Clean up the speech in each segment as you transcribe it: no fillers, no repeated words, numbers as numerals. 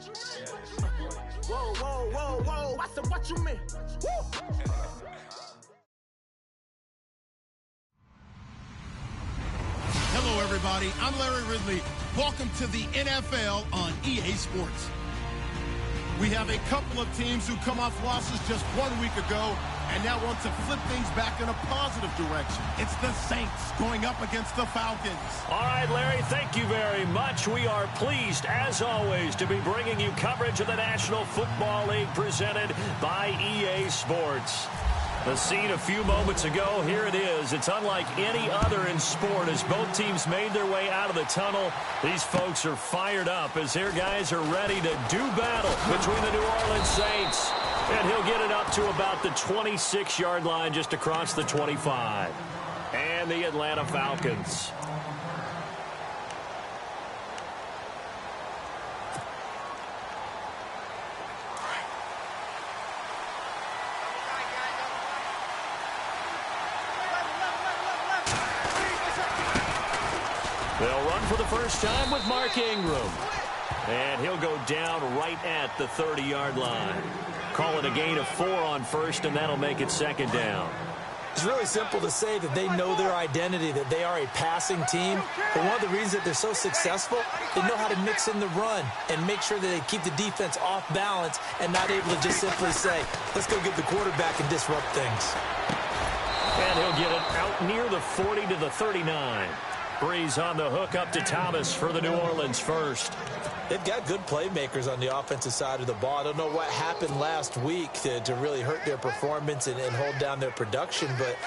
Whoa, whoa, whoa, whoa. I said, what you mean? Woo! Hello, everybody. I'm Larry Ridley. Welcome to the NFL on EA Sports. We have a couple of teams who come off losses just 1 week ago and now want to flip things back in a positive direction. It's the Saints going up against the Falcons. All right, Larry, thank you very much. We are pleased, as always, to be bringing you coverage of the National Football League presented by EA Sports. The scene a few moments ago, here it is. It's unlike any other in sport as both teams made their way out of the tunnel. These folks are fired up as their guys are ready to do battle between the New Orleans Saints. And he'll get it up to about the 26-yard line just across the 25. And the Atlanta Falcons. They'll run for the first time with Mark Ingram. And he'll go down right at the 30-yard line. Call it a gain of 4 on first, and that'll make it second down. It's really simple to say that they know their identity, that they are a passing team. But one of the reasons that they're so successful, they know how to mix in the run and make sure that they keep the defense off balance and not able to just simply say, let's go get the quarterback and disrupt things. And he'll get it out near the 40 to the 39. Breeze on the hook up to Thomas for the New Orleans first. They've got good playmakers on the offensive side of the ball. I don't know what happened last week to really hurt their performance and hold down their production, but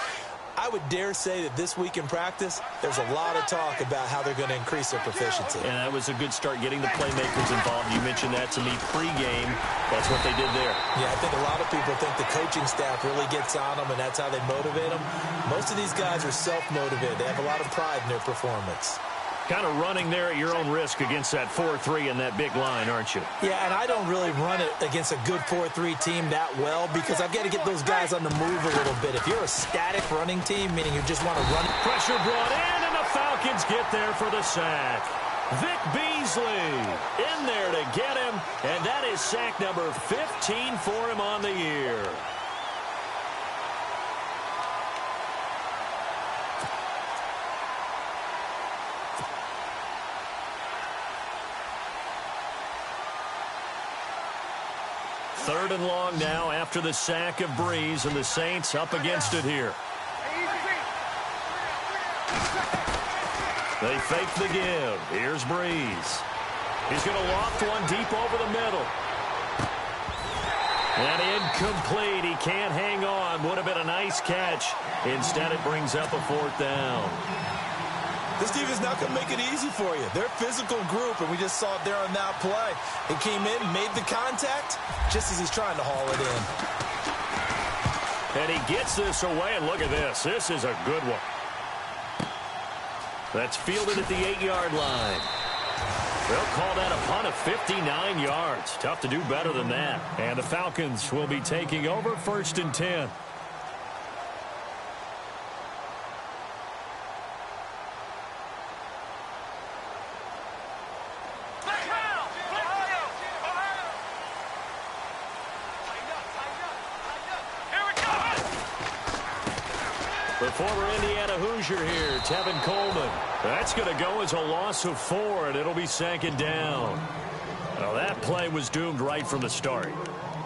I would dare say that this week in practice, there's a lot of talk about how they're going to increase their proficiency. And that was a good start getting the playmakers involved. You mentioned that to me pregame. That's what they did there. Yeah, I think a lot of people think the coaching staff really gets on them, and that's how they motivate them. Most of these guys are self-motivated. They have a lot of pride in their performance. Kind of running there at your own risk against that 4-3 and that big line, aren't you? Yeah, and I don't really run it against a good 4-3 team that well because I've got to get those guys on the move a little bit. If you're a static running team, meaning you just want to run. Pressure brought in, and the Falcons get there for the sack. Vic Beasley in there to get him, and that is sack number 15 for him on the year. Third and long now after the sack of Breeze, and the Saints up against it here. They fake the give. Here's Breeze. He's going to loft one deep over the middle. And incomplete. He can't hang on. Would have been a nice catch. Instead, it brings up a 4th down. This team is not going to make it easy for you. They're a physical group, and we just saw it there on that play. He came in, made the contact, just as he's trying to haul it in. And he gets this away, and look at this. This is a good one. That's fielded at the 8-yard line. They'll call that a punt of 59 yards. Tough to do better than that. And the Falcons will be taking over 1st and 10. The former Indiana Hoosier here, Tevin Coleman. That's going to go as a loss of 4, and it'll be 2nd down. Well, that play was doomed right from the start.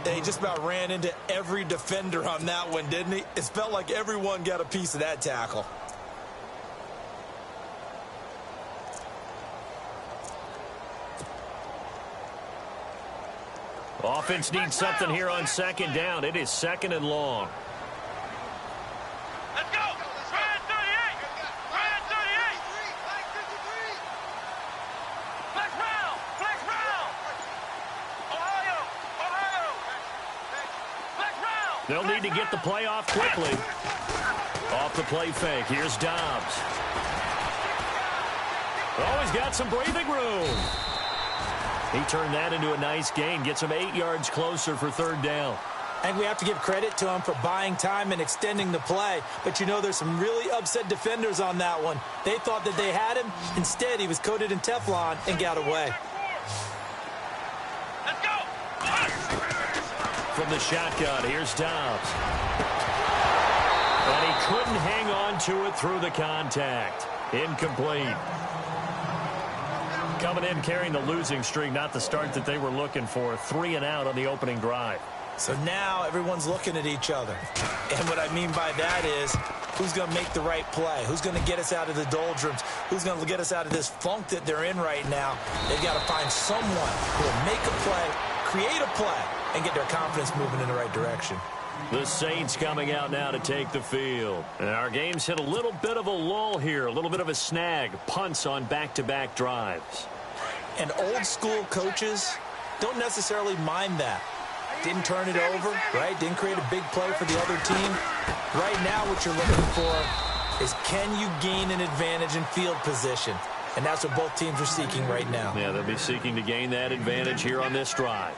He just about ran into every defender on that one, didn't he? It felt like everyone got a piece of that tackle. Offense needs something here on 2nd down. It is 2nd and long. Let's go! Ryan 38! Ryan 38! Flex round! Flex round! Ohio! Ohio! Flex round! They'll need to get the play off quickly. Off the play fake. Here's Dobbs. Oh, he's got some breathing room. He turned that into a nice gain. Gets him 8 yards closer for 3rd down. And we have to give credit to him for buying time and extending the play. But, you know, there's some really upset defenders on that one. They thought that they had him. Instead, he was coated in Teflon and got away. from the shotgun. Here's Dobbs. And he couldn't hang on to it through the contact. Incomplete. Coming in carrying the losing streak, not the start that they were looking for. 3 and out on the opening drive. So now everyone's looking at each other. And what I mean by that is, who's going to make the right play? Who's going to get us out of the doldrums? Who's going to get us out of this funk that they're in right now? They've got to find someone who will make a play, create a play, and get their confidence moving in the right direction. The Saints coming out now to take the field. And our game's hit a little bit of a lull here, a little bit of a snag. Punts on back-to-back drives. And old-school coaches don't necessarily mind that. Didn't turn it over, right? Didn't create a big play for the other team. Right now what you're looking for is, can you gain an advantage in field position? And that's what both teams are seeking right now. Yeah, they'll be seeking to gain that advantage here on this drive.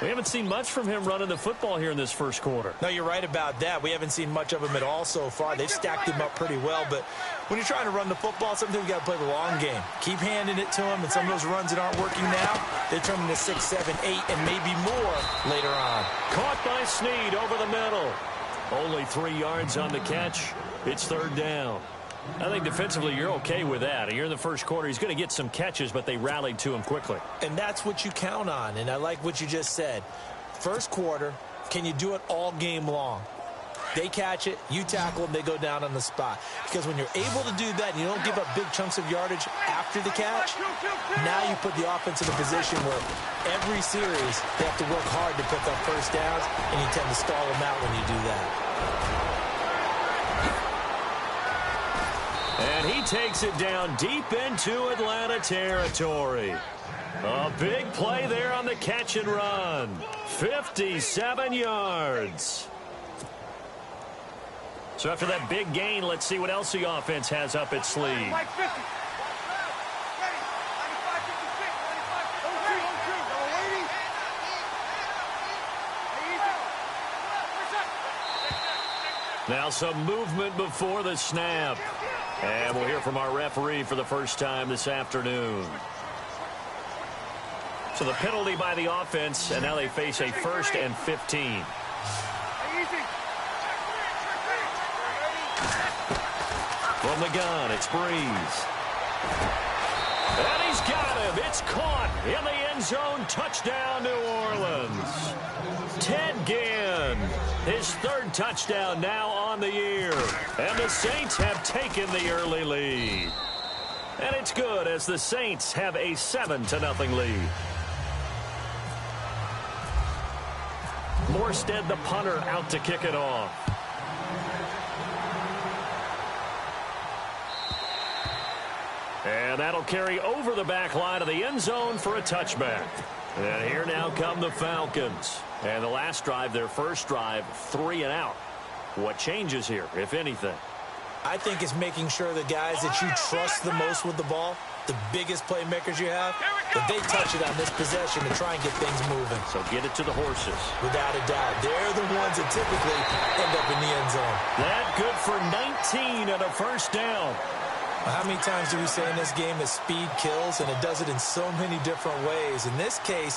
We haven't seen much from him running the football here in this first quarter. No, you're right about that. We haven't seen much of him at all so far. They've stacked him up pretty well, but when you're trying to run the football, sometimes you got to play the long game. Keep handing it to him, and some of those runs that aren't working now, they turn into 6, 7, 8, and maybe more later on. Caught by Snead over the middle. Only 3 yards on the catch. It's 3rd down. I think defensively you're okay with that. Here in the first quarter, he's going to get some catches, but they rallied to him quickly. And that's what you count on, and I like what you just said. First quarter, can you do it all game long? They catch it, you tackle them, they go down on the spot. Because when you're able to do that and you don't give up big chunks of yardage after the catch, now you put the offense in a position where every series they have to work hard to pick up first downs, and you tend to stall them out when you do that. And he takes it down deep into Atlanta territory. A big play there on the catch and run. 57 yards. So after that big gain, let's see what else the offense has up its sleeve. Now some movement before the snap. And we'll hear from our referee for the first time this afternoon. So the penalty by the offense, and now they face a 1st and 15. From the gun, it's Breeze. And he's got him. It's caught in the end zone. Touchdown, New Orleans. Ted Ginn, his 3rd touchdown now on the year. And the Saints have taken the early lead. And it's good as the Saints have a 7-0 lead. Morstead, the punter, out to kick it off. And that'll carry over the back line of the end zone for a touchback. And here now come the Falcons. And the last drive, their first drive, 3 and out. What changes here, if anything? I think it's making sure the guys that you trust the most with the ball, the biggest playmakers you have, that they touch it on this possession to try and get things moving. So get it to the horses. Without a doubt. They're the ones that typically end up in the end zone. That good for 19 and a first down. How many times do we say in this game that speed kills, and it does it in so many different ways? In this case,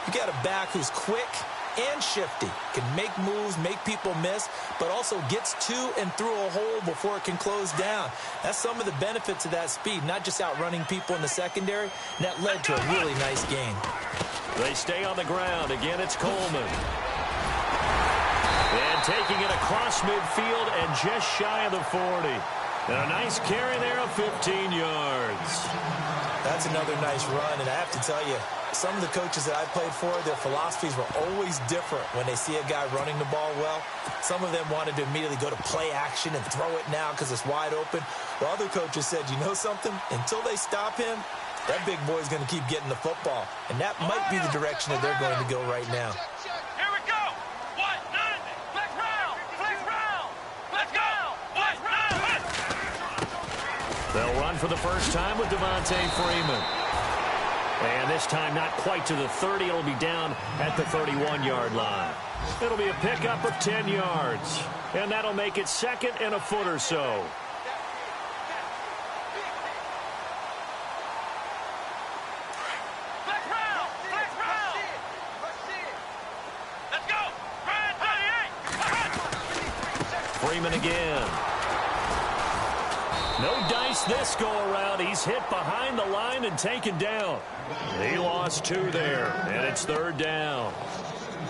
you got a back who's quick and shifty, can make moves, make people miss, but also gets to and through a hole before it can close down. That's some of the benefits of that speed, not just outrunning people in the secondary, and that led to a really nice gain. They stay on the ground. Again, it's Coleman. And taking it across midfield and just shy of the 40. And a nice carry there of 15 yards. That's another nice run, and I have to tell you, some of the coaches that I played for, their philosophies were always different when they see a guy running the ball well. Some of them wanted to immediately go to play action and throw it now because it's wide open. While other coaches said, you know something? Until they stop him, that big boy's going to keep getting the football. And that might be the direction that they're going to go right now. Here we go. What? Flex round. Flex round. Let's go. What? They'll run for the first time with Devontae Freeman. And this time not quite to the 30. It'll be down at the 31-yard line. It'll be a pickup of 10 yards. And that'll make it 2nd and a foot or so. Flex round. Flex round. Let's go. Freeman again. No dice this go-around. He's hit behind the line and taken down. He lost 2 there, and it's 3rd down.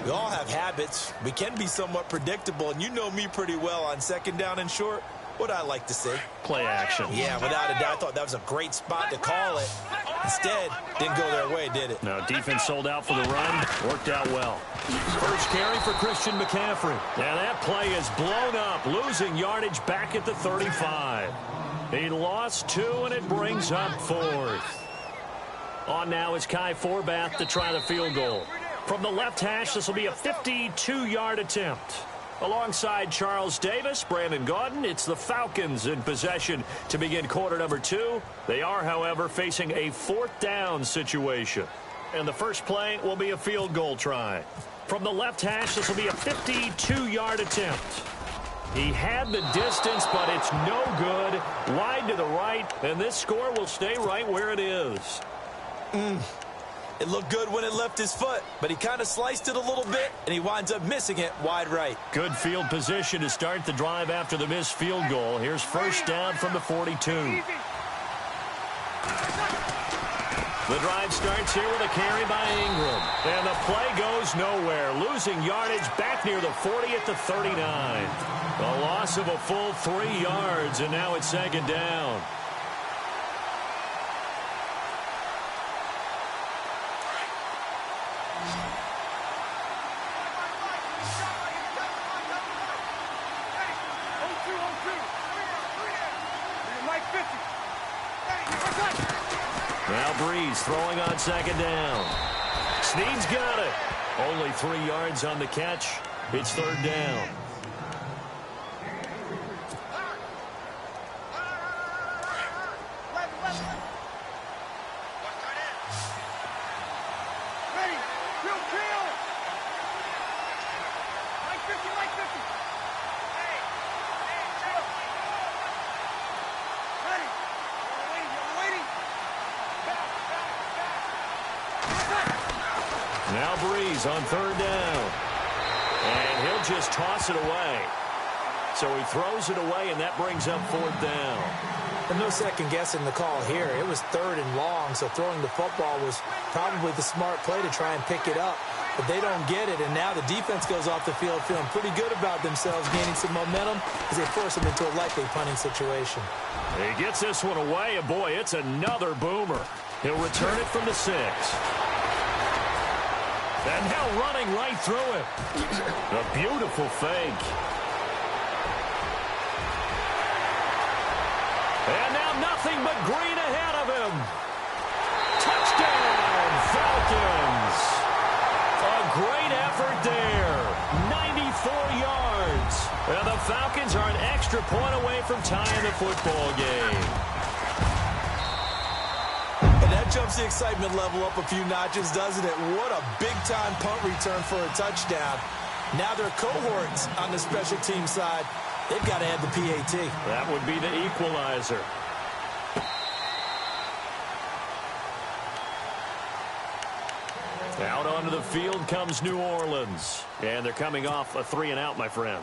We all have habits. We can be somewhat predictable, and you know me pretty well on 2nd down and short. What I like to see. Play action. Yeah, without a doubt, I thought that was a great spot to call it. Instead, didn't go their way, did it? No, defense sold out for the run. Worked out well. First carry for Christian McCaffrey. Now that play is blown up, losing yardage back at the 35. He lost 2, and it brings up 4th. On now is Kai Forbath to try the field goal. From the left hash, this will be a 52-yard attempt. Alongside Charles Davis, Brandon Gaudin, it's the Falcons in possession to begin quarter number 2. They are, however, facing a 4th down situation. And the first play will be a field goal try. From the left hash, this will be a 52-yard attempt. He had the distance, but it's no good. Wide to the right, and this score will stay right where it is. It looked good when it left his foot, but he kind of sliced it a little bit, and he winds up missing it wide right. Good field position to start the drive after the missed field goal. Here's first down from the 42. The drive starts here with a carry by Ingram. And the play goes nowhere, losing yardage back near the 40 at the 39. A loss of a full 3 yards, and now it's 2nd down. Now Breeze throwing on 2nd down. Snead's got it. Only 3 yards on the catch. It's 3rd down. Now Breeze on 3rd down. And he'll just toss it away. So he throws it away, and that brings up 4th down. And no second guessing the call here. It was 3rd and long, so throwing the football was probably the smart play to try and pick it up. But they don't get it, and now the defense goes off the field feeling pretty good about themselves, gaining some momentum as they force them into a likely punting situation. He gets this one away, and boy, it's another boomer. He'll return it from the 6. And now running right through it. A beautiful fake. And now nothing but green ahead of him. Touchdown, Falcons. A great effort there. 94 yards. And the Falcons are an extra point away from tying the football game. And that jumps the excitement level up a few notches, doesn't it? What a big-time punt return for a touchdown. Now their cohorts on the special team side, they've got to add the PAT. That would be the equalizer. Out onto the field comes New Orleans. And they're coming off a 3-and-out, my friend.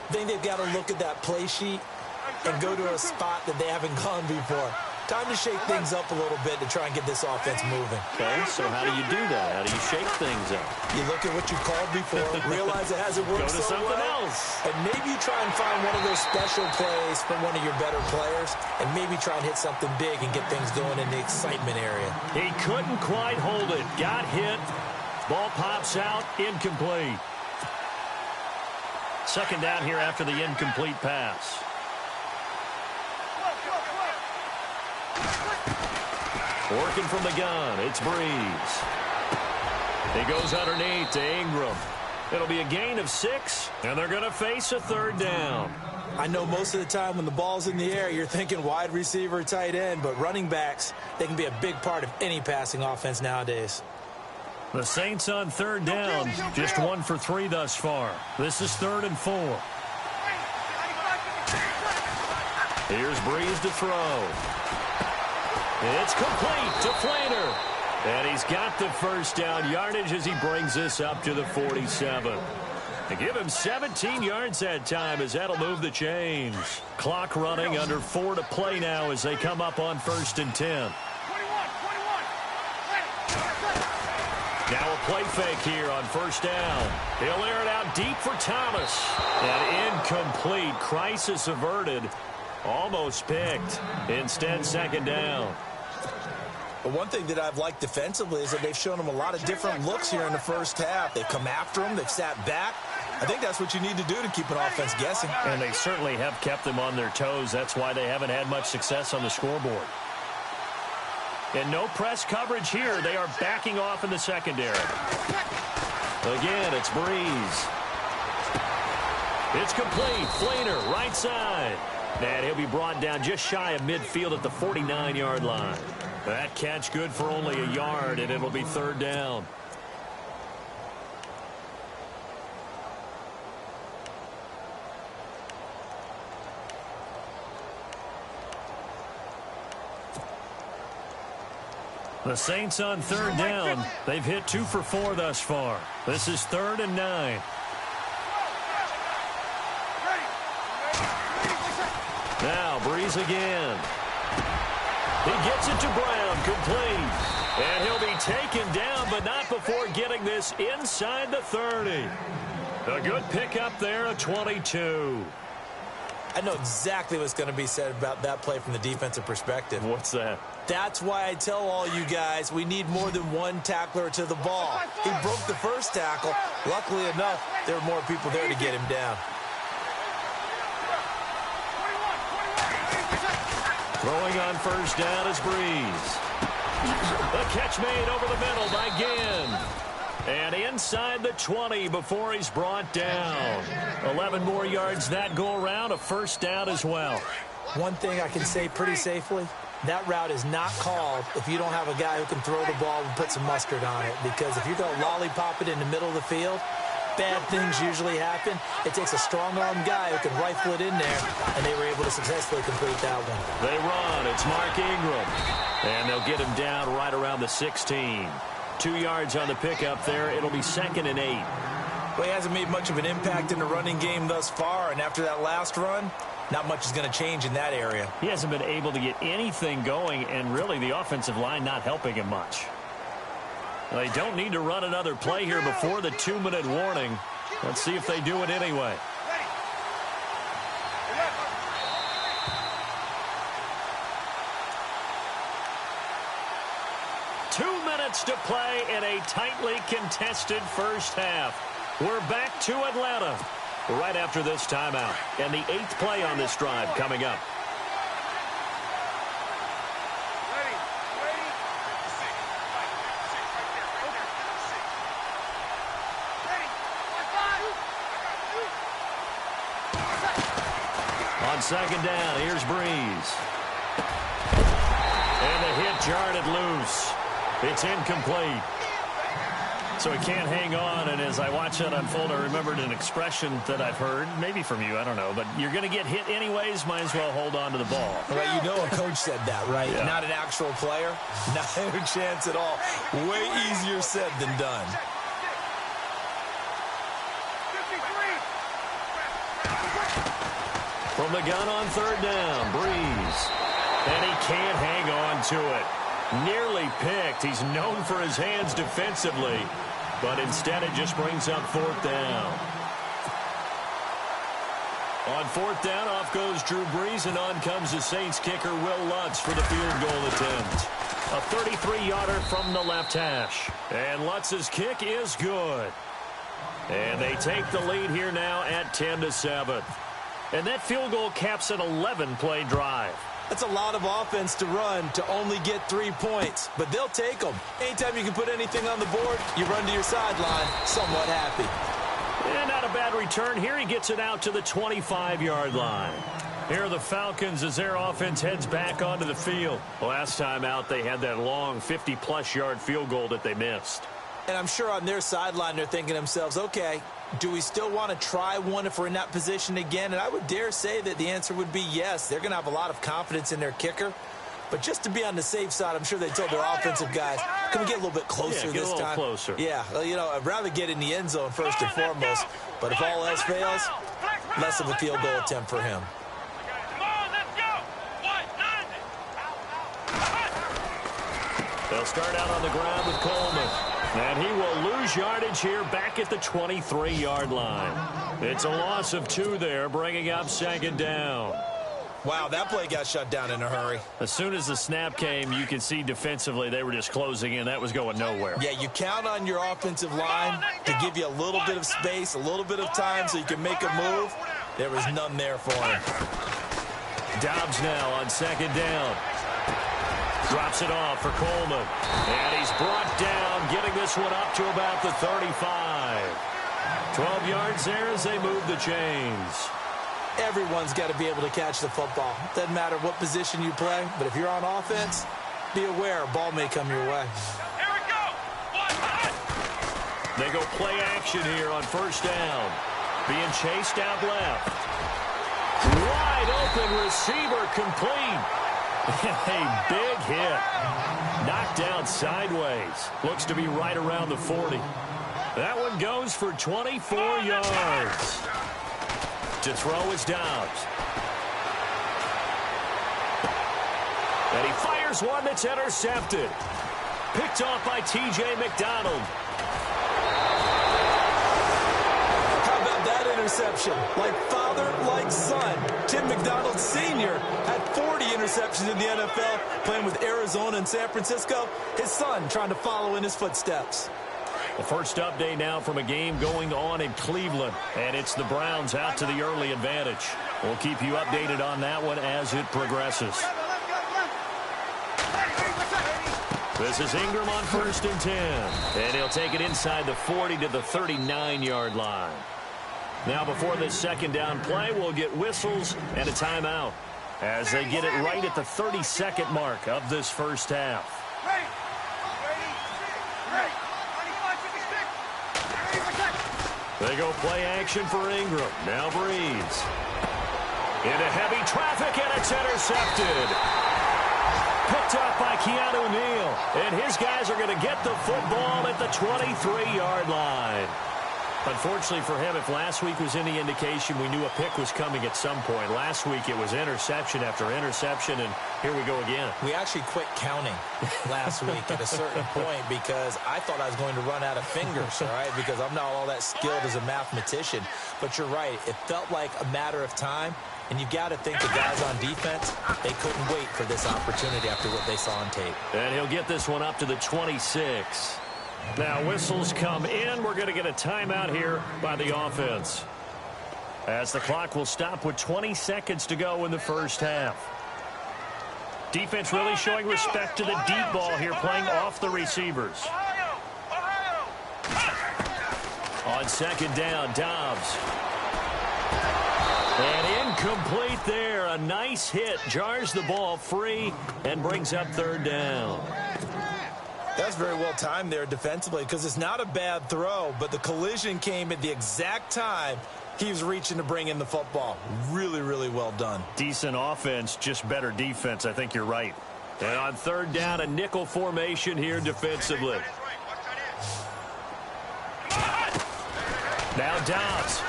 I think they've got to look at that play sheet and go to a spot that they haven't gone before. Time to shake things up a little bit to try and get this offense moving. Okay, so how do you do that? How do you shake things up? You look at what you called before, realize it hasn't worked Go to so something well, else. and maybe try and find one of those special plays from one of your better players, and maybe try and hit something big and get things going in the excitement area. He couldn't quite hold it. Got hit. Ball pops out. Incomplete. 2nd down here after the incomplete pass. Working from the gun, it's Breeze. He goes underneath to Ingram. It'll be a gain of 6, and they're going to face a 3rd down. I know most of the time when the ball's in the air, you're thinking wide receiver, tight end, but running backs, they can be a big part of any passing offense nowadays. The Saints on 3rd down, just 1 for 3 thus far. This is 3rd and 4. Here's Breeze to throw. It's complete to Flater. And he's got the first down yardage as he brings this up to the 47. They give him 17 yards that time as that'll move the chains. Clock running, under 4 to play now as they come up on 1st and 10. Now a play fake here on 1st down. He'll air it out deep for Thomas. And incomplete. Crisis averted. Almost picked. Instead, 2nd down. But one thing that I've liked defensively is that they've shown him a lot of different looks here in the first half. They've come after him. They've sat back. I think that's what you need to do to keep an offense guessing. And they certainly have kept them on their toes. That's why they haven't had much success on the scoreboard. And no press coverage here. They are backing off in the secondary. Again, it's Breeze. It's complete. Flainer, right side. And he'll be brought down just shy of midfield at the 49-yard line. That catch good for only a yard, and it'll be 3rd down. The Saints on 3rd down. They've hit 2 for 4 thus far. This is 3rd and 9. Now Breeze again. He gets it to Brown, complete. And he'll be taken down, but not before getting this inside the 30. A good pickup there, a 22. I know exactly what's going to be said about that play from the defensive perspective. What's that? That's why I tell all you guys we need more than one tackler to the ball. He broke the first tackle. Luckily enough, there were more people there to get him down. Throwing on 1st down is Breeze. The catch made over the middle by Ginn. And inside the 20 before he's brought down. 11 more yards that go around, a 1st down as well. One thing I can say pretty safely, that route is not called if you don't have a guy who can throw the ball and put some mustard on it. Because if you're going to lollipop it in the middle of the field, bad things usually happen. It takes a strong-armed guy who can rifle it in there, and they were able to successfully complete that one. They run. It's Mark Ingram. And they'll get him down right around the 16. 2 yards on the pickup there. It'll be 2nd and 8. Well, he hasn't made much of an impact in the running game thus far, and after that last run, not much is going to change in that area. He hasn't been able to get anything going, and really the offensive line not helping him much. They don't need to run another play here before the 2-minute warning. Let's see if they do it anyway. To play in a tightly contested first half. We're back to Atlanta right after this timeout. And the 8th play on this drive coming up. On 2nd down, here's Breeze. And the hit jarred loose. It's incomplete. So he can't hang on, and as I watch that unfold, I remembered an expression that I've heard, maybe from you, I don't know, but you're going to get hit anyways, might as well hold on to the ball. Right, you know a coach said that, right? Yeah. Not an actual player. Not a chance at all. Way easier said than done. From the gun on 3rd down, Breeze. And he can't hang on to it. Nearly picked. He's known for his hands defensively, but instead it just brings up 4th down. On 4th down, off goes Drew Brees, and on comes the Saints kicker, Will Lutz, for the field goal attempt. A 33-yarder from the left hash. And Lutz's kick is good. And they take the lead here now at 10-7. And that field goal caps an 11-play drive. That's a lot of offense to run to only get 3 points, but they'll take them. Anytime you can put anything on the board, you run to your sideline somewhat happy. And not a bad return here. He gets it out to the 25-yard line. Here are the Falcons as their offense heads back onto the field. Last time out, they had that long 50-plus yard field goal that they missed. And I'm sure on their sideline, they're thinking to themselves, okay, do we still want to try one if we're in that position again? And I would dare say that the answer would be yes. They're going to have a lot of confidence in their kicker. But just to be on the safe side, I'm sure they told their offensive guys, can we get a little bit closer this time? Closer. Yeah, you know, I'd rather get in the end zone first and foremost. But if all else fails, less of a field goal attempt for him. They'll start out on the ground with Coleman. And he will lose yardage here back at the 23-yard line. It's a loss of 2 there, bringing up second down. Wow, that play got shut down in a hurry. As soon as the snap came, you could see defensively they were just closing in. That was going nowhere. Yeah, you count on your offensive line to give you a little bit of space, a little bit of time so you can make a move. There was none there for him. Dobbs now on second down. Drops it off for Coleman. And he's brought down, getting this one up to about the 35. 12 yards there as they move the chains. Everyone's got to be able to catch the football. Doesn't matter what position you play, but if you're on offense, be aware a ball may come your way. Here we go. They go play action here on first down. Being chased out left. Wide open receiver complete. A big hit. Knocked down sideways. Looks to be right around the 40. That one goes for 24 yards. To throw is Dobbs. And he fires one that's intercepted. Picked off by T.J. McDonald. How about that interception? Like father, like son. Tim McDonald Sr. had 40 interceptions in the NFL, playing with Arizona and San Francisco. His son trying to follow in his footsteps. The first update now from a game going on in Cleveland, and it's the Browns out to the early advantage. We'll keep you updated on that one as it progresses. This is Ingram on 1st and 10, and he'll take it inside the 40 to the 39-yard line. Now before this second down play, we'll get whistles and a timeout as they get it right at the 32nd mark of this first half. They go play action for Ingram. Now Breeze. Into heavy traffic, and it's intercepted. Picked up by Keanu Neal. And his guys are going to get the football at the 23-yard line. Unfortunately for him, if last week was any indication, we knew a pick was coming at some point. Last week it was interception after interception, and here we go again. We actually quit counting last week at a certain point because I thought I was going to run out of fingers, all right, because I'm not all that skilled as a mathematician. But you're right. It felt like a matter of time, and you got to think the guys on defense, they couldn't wait for this opportunity after what they saw on tape. And he'll get this one up to the 26. Now whistles come in. We're going to get a timeout here by the offense, as the clock will stop with 20 seconds to go in the first half. Defense really showing respect to the deep ball here, playing off the receivers. On second down, Dobbs. And incomplete there. A nice hit. Jars the ball free and brings up third down. That's very well timed there defensively because it's not a bad throw, but the collision came at the exact time he was reaching to bring in the football. Really, really well done. Decent offense, just better defense. I think you're right. And on third down, a nickel formation here defensively. Now Dobbs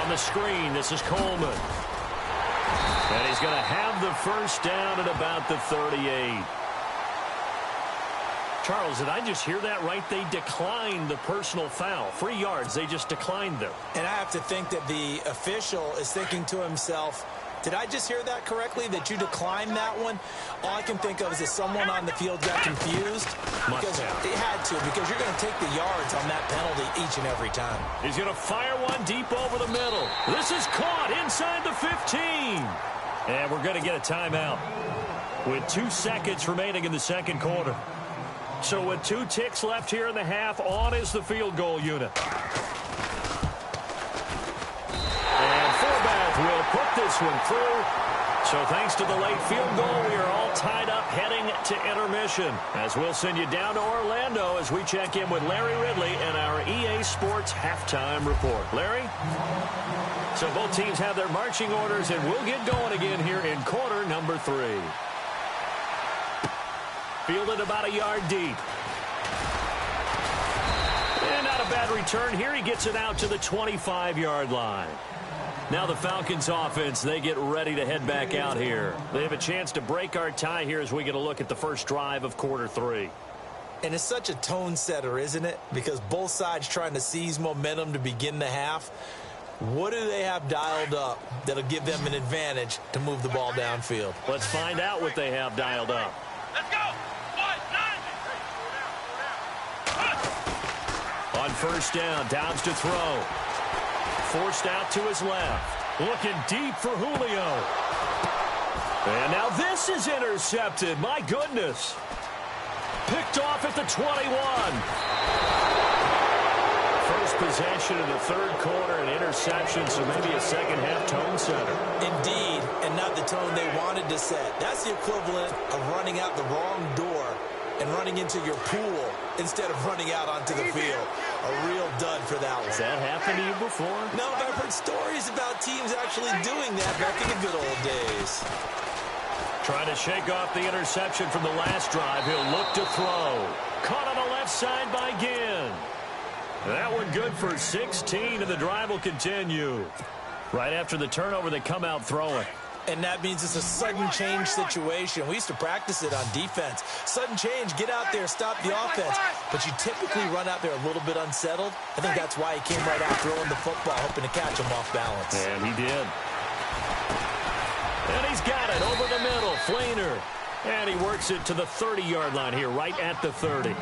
on the screen. This is Coleman. And he's going to have the first down at about the 38. Charles, did I just hear that right? They declined the personal foul. 3 yards, they just declined them. And I have to think that the official is thinking to himself, did I just hear that correctly, that you declined that one? All I can think of is that someone on the field got confused. Because they had to, because you're going to take the yards on that penalty each and every time. He's going to fire one deep over the middle. This is caught inside the 15. And we're going to get a timeout with 2 seconds remaining in the second quarter. So with 2 ticks left here in the half, on is the field goal unit. And Forbath will put this one through. So thanks to the late field goal, we are all tied up heading to intermission. As we'll send you down to Orlando as we check in with Larry Ridley and our EA Sports halftime report. Larry? So both teams have their marching orders, and we'll get going again here in quarter number 3. Fielded about a yard deep. And not a bad return here. He gets it out to the 25-yard line. Now the Falcons offense, they get ready to head back out here. They have a chance to break our tie here as we get a look at the first drive of quarter 3. And it's such a tone setter, isn't it? Because both sides trying to seize momentum to begin the half. What do they have dialed up that'll give them an advantage to move the ball downfield? Let's find out what they have dialed up. Let's go. 1-9. On first down, Downs to throw. Forced out to his left. Looking deep for Julio. And now this is intercepted. My goodness. Picked off at the 21. First possession of the third quarter, an interception, so maybe a second-half tone setter. Indeed, and not the tone they wanted to set. That's the equivalent of running out the wrong door and running into your pool instead of running out onto the field. A real dud for that one. Has that happened to you before? No, but I've heard stories about teams actually doing that back in the good old days. Trying to shake off the interception from the last drive. He'll look to throw. Caught on the left side by Ginn. That one good for 16, and the drive will continue. Right after the turnover, they come out throwing. And that means it's a sudden change situation. We used to practice it on defense. Sudden change, get out there, stop the offense. But you typically run out there a little bit unsettled. I think that's why he came right out throwing the football, hoping to catch him off balance. And he did. And he's got it over the middle. Flainer. And he works it to the 30-yard line here, right at the 30.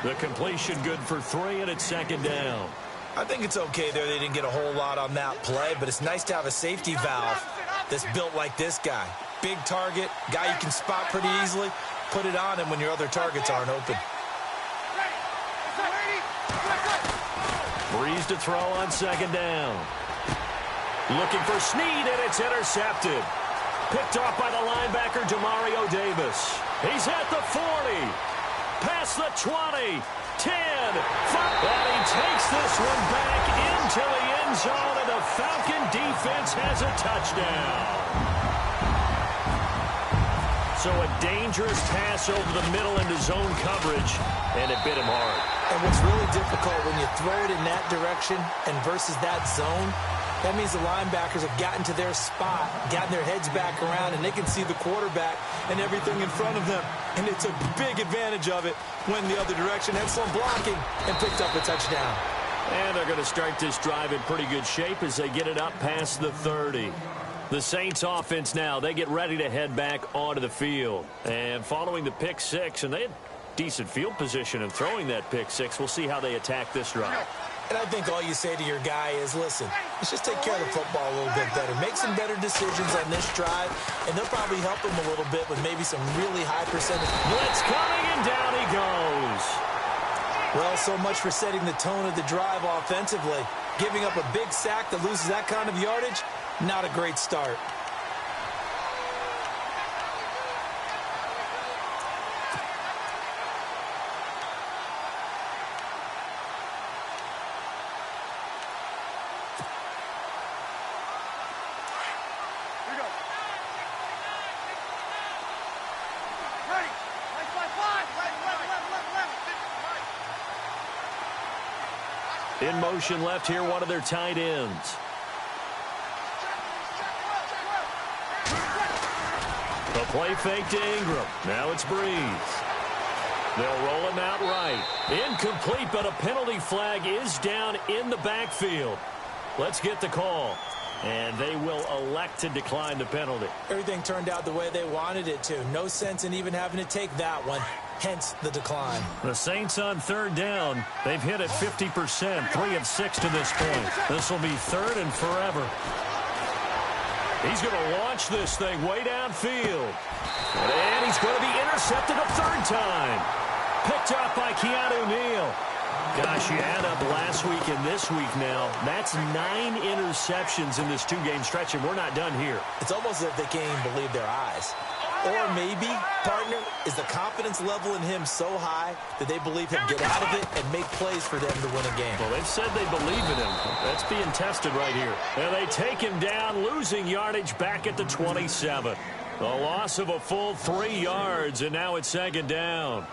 The completion good for 3, and it's second down. I think it's okay there. They didn't get a whole lot on that play, but it's nice to have a safety valve that's built like this guy. Big target, guy you can spot pretty easily. Put it on him when your other targets aren't open. Breeze to throw on second down. Looking for Snead, and it's intercepted. Picked off by the linebacker, Demario Davis. He's at the 40. Past the 20. 10. 5. And he takes this one back into the end zone, and the Falcon defense has a touchdown. So a dangerous pass over the middle into zone coverage, and it bit him hard. And what's really difficult when you throw it in that direction and versus that zone, that means the linebackers have gotten to their spot, gotten their heads back around, and they can see the quarterback and everything in front of them. And it's a big advantage of it when the other direction had some blocking and picked up a touchdown. And they're going to start this drive in pretty good shape as they get it up past the 30. The Saints offense now, they get ready to head back onto the field. And following the pick six, and they had decent field position in throwing that pick six, we'll see how they attack this drive. And I think all you say to your guy is, listen, let's just take care of the football a little bit better. Make some better decisions on this drive, and they'll probably help him a little bit with maybe some really high percentage. Blitz coming, and down he goes. Well, so much for setting the tone of the drive offensively. Giving up a big sack that loses that kind of yardage, not a great start. In motion left here, one of their tight ends. The play fake to Ingram. Now it's Breeze. They'll roll him out right. Incomplete, but a penalty flag is down in the backfield. Let's get the call. And they will elect to decline the penalty. Everything turned out the way they wanted it to. No sense in even having to take that one. Hence the decline. The Saints on third down. They've hit it 50%, 3 of 6 to this point. This will be third and forever. He's going to launch this thing way downfield. And he's going to be intercepted a third time. Picked up by Keanu Neal. Gosh, you add up last week and this week now. That's 9 interceptions in this 2-game stretch, and we're not done here. It's almost as if they can't even believe their eyes. Or maybe, partner, is the confidence level in him so high that they believe he'll get out of it and make plays for them to win a game. Well, they've said they believe in him. That's being tested right here. And they take him down, losing yardage back at the 27. A loss of a full 3 yards, and now it's second down.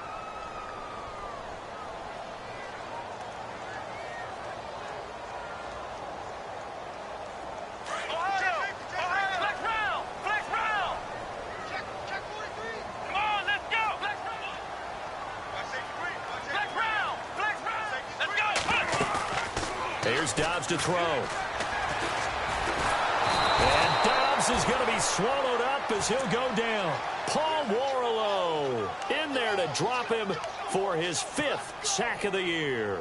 Here's Dobbs to throw. And Dobbs is going to be swallowed up as he'll go down. Paul Warlow in there to drop him for his 5th sack of the year.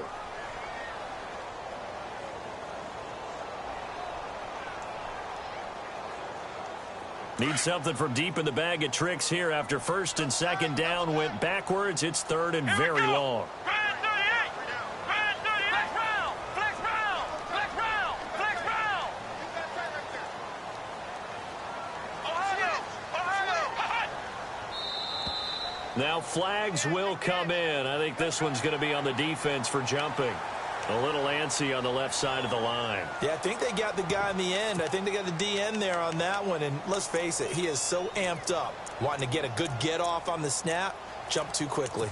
Need something from deep in the bag of tricks here after first and second down went backwards. It's third and very long. Now flags will come in. I think this one's going to be on the defense for jumping. A little antsy on the left side of the line. Yeah, I think they got the guy in the end. I think they got the DN there on that one. And let's face it, he is so amped up, wanting to get a good get off on the snap, jump too quickly.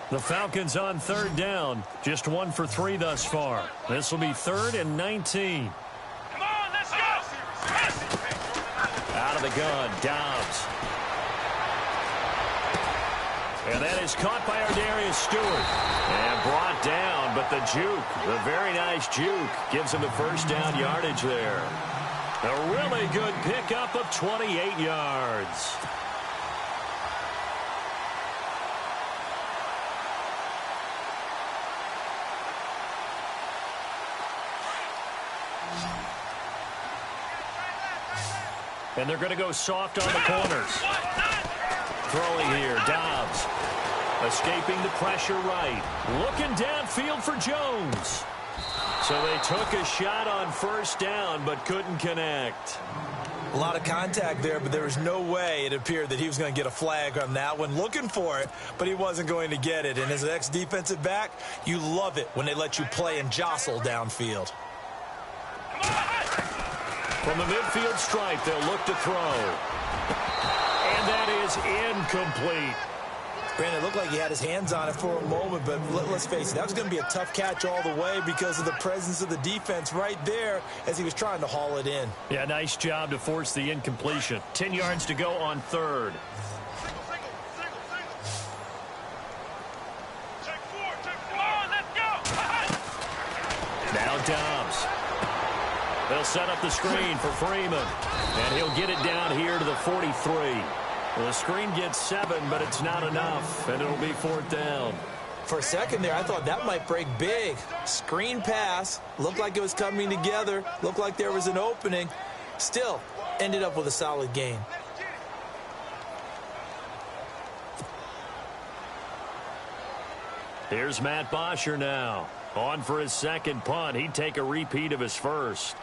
The Falcons on third down. Just 1 for 3 thus far. This will be 3rd and 19. Come on, let's go! Out of the gun, Dobbs. And that is caught by Darius Stewart. And brought down, but the juke, the very nice juke, gives him the first down yardage there. A really good pickup of 28 yards. And they're going to go soft on the corners. Throwing here, Dobbs. Escaping the pressure right. Looking downfield for Jones. So they took a shot on first down, but couldn't connect. A lot of contact there, but there was no way it appeared that he was going to get a flag on that one. Looking for it, but he wasn't going to get it. And as an ex-defensive back, you love it when they let you play and jostle downfield. From the midfield stripe, they'll look to throw. And that is incomplete. Brandon, it looked like he had his hands on it for a moment, but let's face it, that was going to be a tough catch all the way because of the presence of the defense right there as he was trying to haul it in. Yeah, nice job to force the incompletion. 10 yards to go on third. Come on, let's go! Now Dobbs. They'll set up the screen for Freeman. And he'll get it down here to the 43. Well, the screen gets 7, but it's not enough. And it'll be 4th down. For a second there, I thought that might break big. Screen pass. Looked like it was coming together. Looked like there was an opening. Still, ended up with a solid gain. Here's Matt Bosher now. On for his second punt. He'd take a repeat of his first.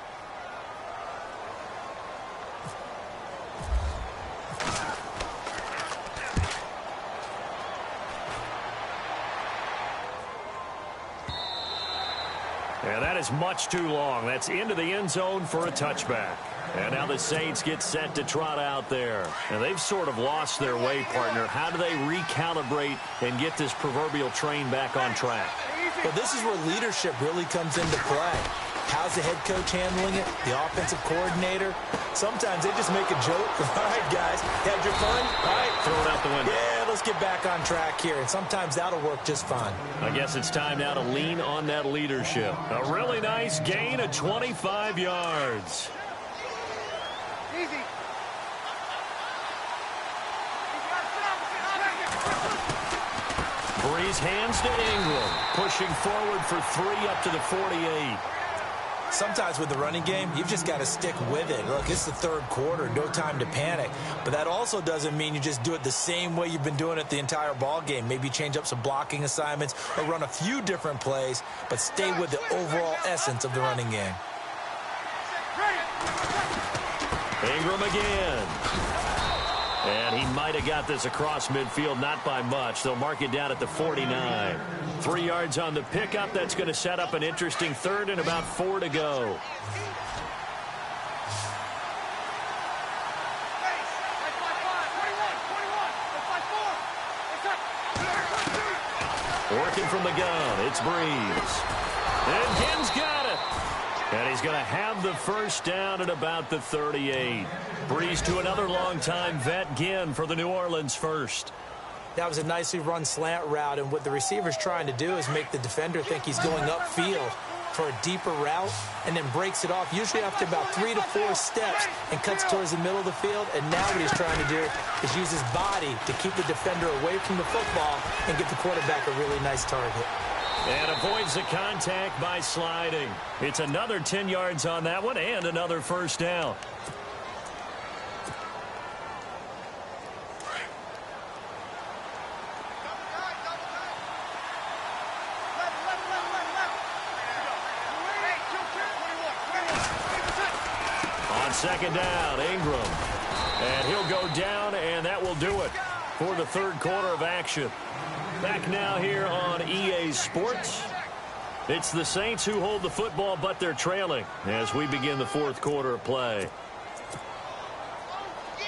And that is much too long. That's into the end zone for a touchback. And now the Saints get set to trot out there. And they've sort of lost their way, partner. How do they recalibrate and get this proverbial train back on track? Well, this is where leadership really comes into play. How's the head coach handling it? The offensive coordinator? Sometimes they just make a joke. All right, guys, had your fun? All right. Throw it out the window. Yeah, let's get back on track here. And sometimes that'll work just fine. I guess it's time now to lean on that leadership. A really nice gain of 25 yards. Easy. Breeze hands to Ingram, pushing forward for 3 up to the 48. Sometimes with the running game, you've just got to stick with it. Look, it's the third quarter, no time to panic. But that also doesn't mean you just do it the same way you've been doing it the entire ball game. Maybe change up some blocking assignments or run a few different plays, but stay with the overall essence of the running game. Ingram again. And he might have got this across midfield, not by much. They'll mark it down at the 49. 3 yards on the pickup. That's going to set up an interesting third and about 4 to go. Working from the gun, it's Breeze. And Ginn's got it. And he's going to have the first down at about the 38. Breeze to another long-time vet, Ginn, for the New Orleans first. That was a nicely run slant route, and what the receiver's trying to do is make the defender think he's going upfield for a deeper route, and then breaks it off, usually after about 3 to 4 steps, and cuts towards the middle of the field. And now what he's trying to do is use his body to keep the defender away from the football and give the quarterback a really nice target. And avoids the contact by sliding. It's another 10 yards on that one and another first down. On second down, Ingram. And he'll go down, and that will do it for the third quarter of action. Back now here on EA Sports. It's the Saints who hold the football, but they're trailing as we begin the fourth quarter of play.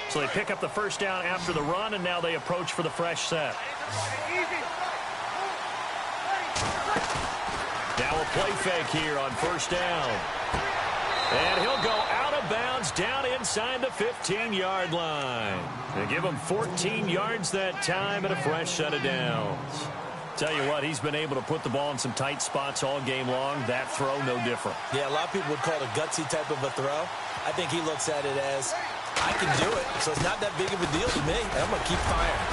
So they pick up the first down after the run, and now they approach for the fresh set. Now a play fake here on first down. And he'll go out of bounds down inside the 15-yard line. They give him 14 yards that time and a fresh set of downs. Tell you what, he's been able to put the ball in some tight spots all game long. That throw, no different. Yeah, a lot of people would call it a gutsy type of a throw. I think he looks at it as, I can do it, so it's not that big of a deal to me, and I'm going to keep firing.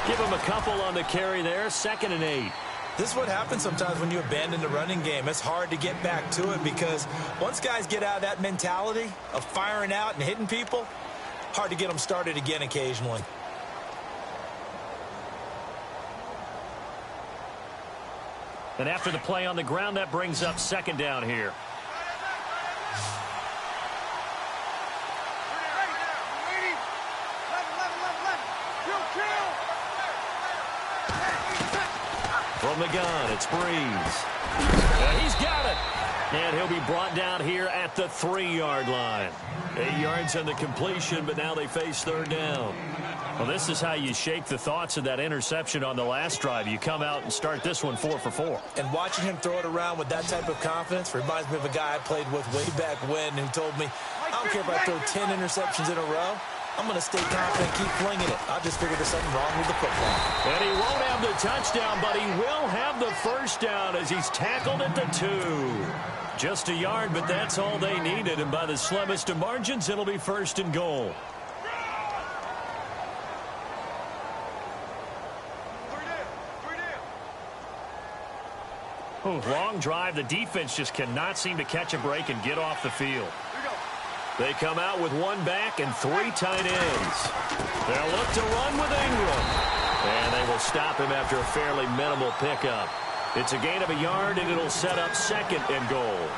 Give him a couple on the carry there, 2nd and 8. This is what happens sometimes when you abandon the running game. It's hard to get back to it because once guys get out of that mentality of firing out and hitting people, hard to get them started again occasionally. And after the play on the ground, that brings up second down here. From the gun, it's Breeze. He's got it. And he'll be brought down here at the 3-yard line. 8 yards on the completion, but now they face third down. Well, this is how you shake the thoughts of that interception on the last drive. You come out and start this one 4 for 4. And watching him throw it around with that type of confidence reminds me of a guy I played with way back when who told me, I don't care if I throw 10 interceptions in a row. I'm going to stay confident, keep flinging it. I just figured there's something wrong with the football. And he won't have the touchdown, but he will have the first down as he's tackled at the 2. Just a yard, but that's all they needed. And by the slimmest of margins, it'll be 1st and goal. Long drive. The defense just cannot seem to catch a break and get off the field. They come out with 1 back and 3 tight ends. They'll look to run with Ingram. And they will stop him after a fairly minimal pickup. It's a gain of a yard, and it'll set up 2nd and goal.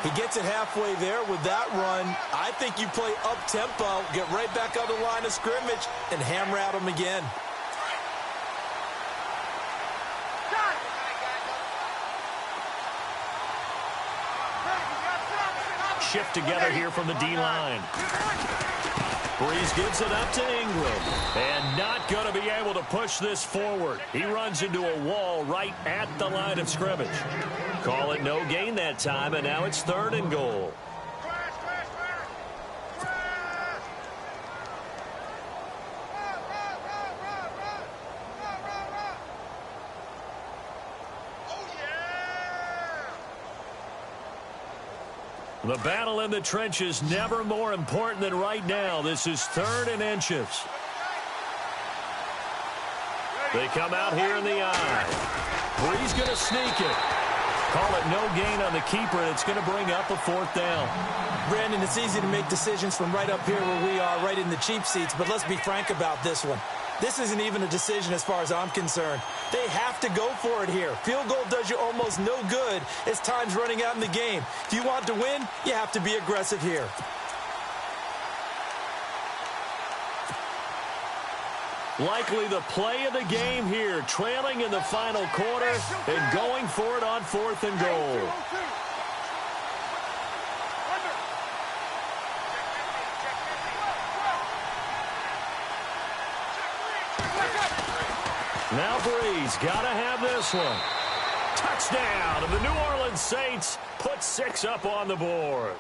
He gets it halfway there with that run. I think you play up-tempo, get right back on the line of scrimmage, and hammer at him again. Shift together here from the D-line. Breeze gives it up to Ingram. And not going to be able to push this forward. He runs into a wall right at the line of scrimmage. Call it no gain that time, and now it's 3rd and goal. The battle in the trenches never more important than right now. This is 3rd and inches. They come out here in the eye. Breeze going to sneak it. Call it no gain on the keeper, and it's going to bring up a 4th down. Brandon, it's easy to make decisions from right up here where we are, right in the cheap seats, but let's be frank about this one. This isn't even a decision as far as I'm concerned. They have to go for it here. Field goal does you almost no good as time's running out in the game. If you want to win, you have to be aggressive here. Likely the play of the game here, trailing in the final quarter and going for it on 4th and goal. Now Breeze got to have this one. Touchdown, and the New Orleans Saints put 6 up on the board.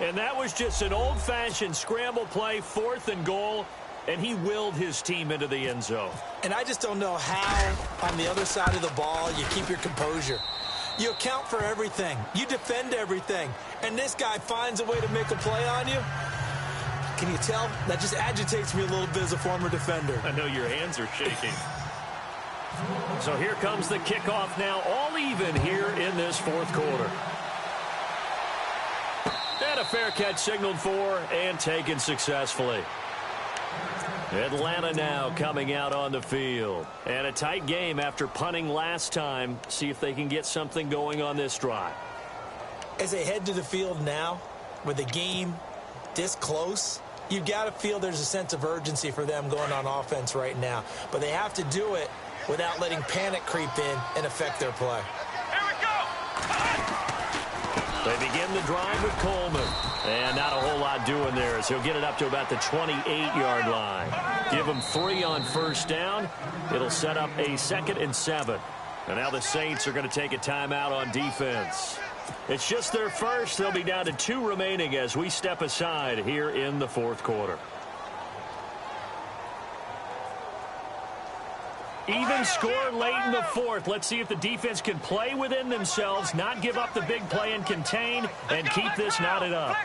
And that was just an old-fashioned scramble play, 4th and goal, and he willed his team into the end zone. And I just don't know how, on the other side of the ball, you keep your composure. You account for everything. You defend everything. And this guy finds a way to make a play on you. Can you tell? That just agitates me a little bit as a former defender. I know your hands are shaking. So here comes the kickoff now, all even here in this 4th quarter. And a fair catch signaled for and taken successfully. Atlanta now coming out on the field. And a tight game after punting last time. See if they can get something going on this drive. As they head to the field now, with the game this close, you've got to feel there's a sense of urgency for them going on offense right now. But they have to do it without letting panic creep in and affect their play. Here we go. They begin the drive with Coleman. And not a whole lot doing there as he'll get it up to about the 28-yard line. Give him 3 on 1st down. It'll set up a 2nd and 7. And now the Saints are going to take a timeout on defense. It's just their first. They'll be down to 2 remaining as we step aside here in the 4th quarter. Even score late in the 4th. Let's see if the defense can play within themselves, not give up the big play and contain, and keep this knotted up.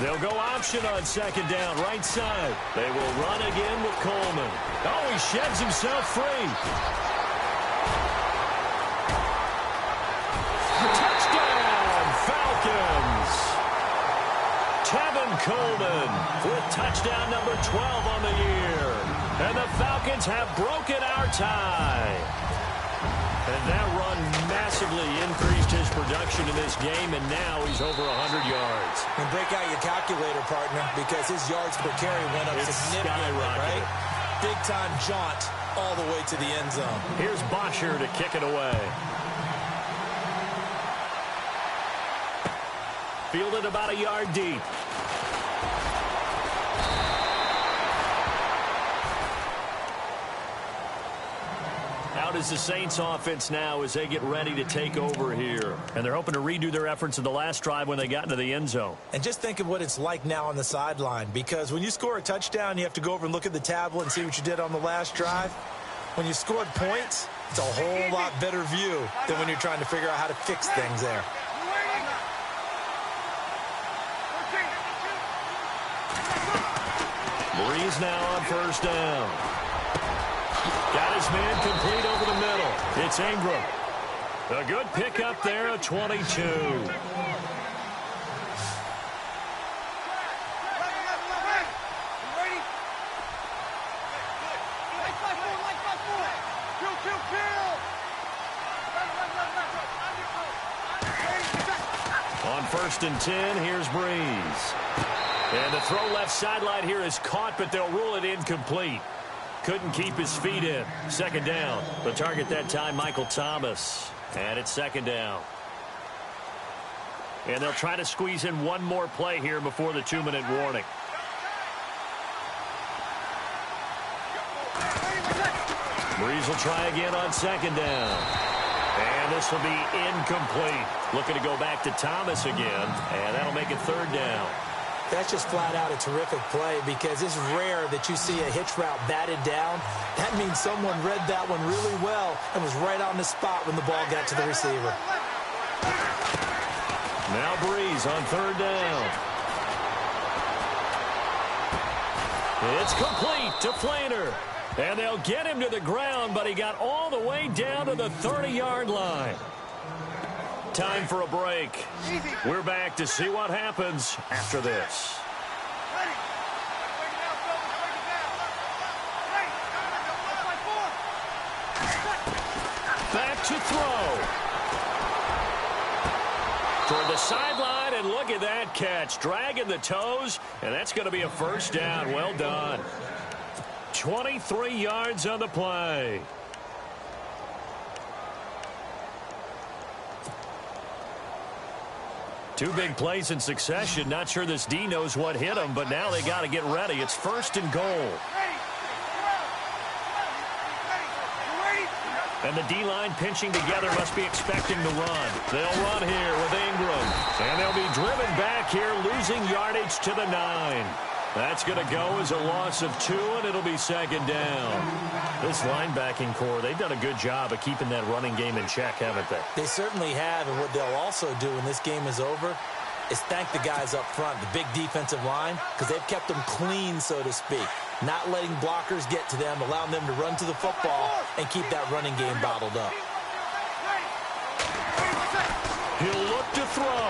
They'll go option on 2nd down, right side. They will run again with Coleman. Oh, he sheds himself free. Touchdown, Falcons. Tevin Coleman with touchdown number 12 on the year. And the Falcons have broken our tie. And that run massively increased his production in this game, and now he's over 100 yards. And break out your calculator, partner, because his yards per carry went up significantly, right? Big-time jaunt all the way to the end zone. Here's Bosher to kick it away. Fielded about a yard deep. Out is the Saints offense now as they get ready to take over here. And they're hoping to redo their efforts in the last drive when they got into the end zone. And just think of what it's like now on the sideline, because when you score a touchdown, you have to go over and look at the tablet and see what you did on the last drive. When you scored points, it's a whole lot better view than when you're trying to figure out how to fix things there. Breeze now on 1st down. Got his man complete over the middle. It's Ingram. A good pickup there at 22. On 1st and 10, here's Breeze. And the throw left sideline here is caught, but they'll rule it incomplete. Couldn't keep his feet in. 2nd down. The target that time, Michael Thomas. And it's 2nd down. And they'll try to squeeze in one more play here before the 2-minute warning. Breeze will try again on 2nd down. And this will be incomplete. Looking to go back to Thomas again. And that'll make it 3rd down. That's just flat out a terrific play, because it's rare that you see a hitch route batted down. That means someone read that one really well and was right on the spot when the ball got to the receiver. Now Breeze on 3rd down. It's complete to Flainer. And they'll get him to the ground, but he got all the way down to the 30-yard line. Time for a break. We're back to see what happens after this. Back to throw. Toward the sideline, and look at that catch. Dragging the toes, and that's going to be a first down. Well done. 23 yards on the play. Two big plays in succession. Not sure this D knows what hit him, but now they got to get ready. It's first and goal. And the D-line pinching together must be expecting the run. They'll run here with Ingram. And they'll be driven back here, losing yardage to the 9. That's going to go as a loss of 2, and it'll be second down. This linebacking core, they've done a good job of keeping that running game in check, haven't they? They certainly have, and what they'll also do when this game is over is thank the guys up front, the big defensive line, because they've kept them clean, so to speak. Not letting blockers get to them, allowing them to run to the football and keep that running game bottled up. He'll look to throw.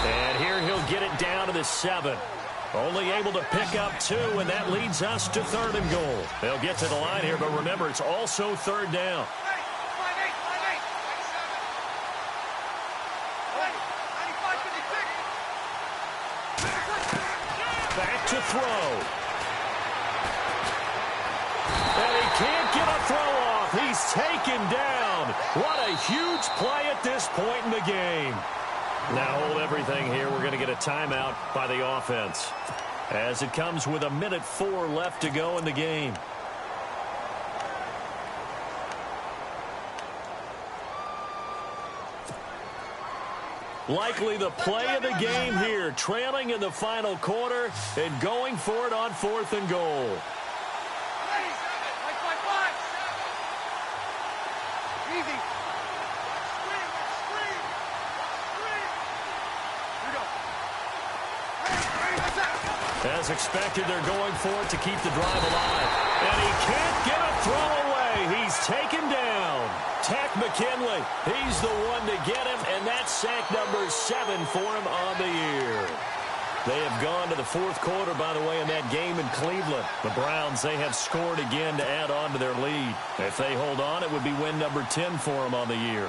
And here he'll get it down to the 7. Only able to pick up 2, and that leads us to third and goal. They'll get to the line here, but remember, it's also third down. Back to throw. And he can't get a throw off. He's taken down. What a huge play at this point in the game. Now hold everything here. We're going to get a timeout by the offense as it comes with 1:04 left to go in the game. Likely the play of the game here, trailing in the final quarter and going for it on 4th and goal. Easy. As expected, they're going for it to keep the drive alive. And he can't get a throw away. He's taken down. Tack McKinley, he's the one to get him, and that's sack number 7 for him on the year. They have gone to the 4th quarter, by the way, in that game in Cleveland. The Browns, they have scored again to add on to their lead. If they hold on, it would be win number 10 for them on the year.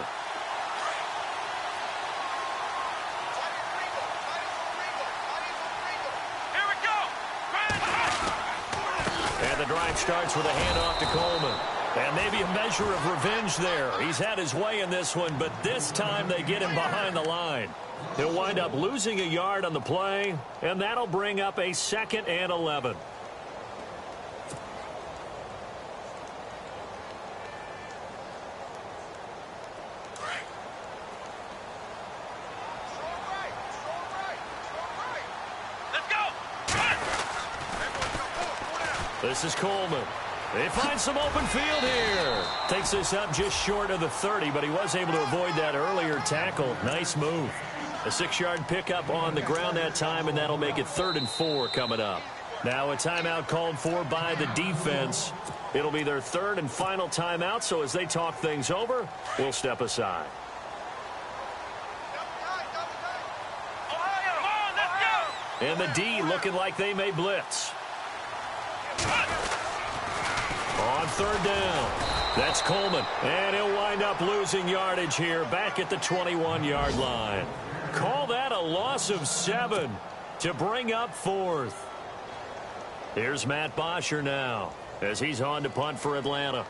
And the drive starts with a handoff to Coleman. And maybe a measure of revenge there. He's had his way in this one, but this time they get him behind the line. He'll wind up losing a yard on the play, and that'll bring up a 2nd and 11. Let's go. This is Coleman. They find some open field here. Takes this up just short of the 30, but he was able to avoid that earlier tackle. Nice move. A 6-yard pickup on the ground that time, and that'll make it 3rd and 4 coming up. Now a timeout called for by the defense. It'll be their 3rd and final timeout, so as they talk things over, we'll step aside. And the D looking like they may blitz. On 3rd down, that's Coleman, and he'll wind up losing yardage here back at the 21-yard line. Call that a loss of 7 to bring up 4th. Here's Matt Bosher now as he's on to punt for Atlanta.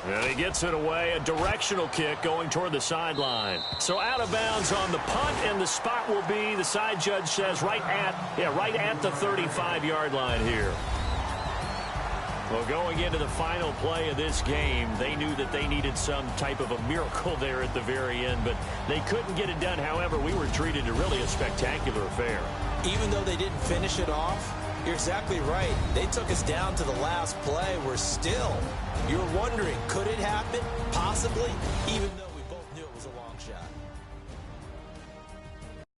And he gets it away, a directional kick going toward the sideline. So out of bounds on the punt, and the spot will be, the side judge says, right at the 35-yard line here. Well, going into the final play of this game, they knew that they needed some type of a miracle there at the very end, but they couldn't get it done. However, we were treated to really a spectacular affair. Even though they didn't finish it off, you're exactly right. They took us down to the last play. We're still, you're wondering, could it happen? Possibly, even though...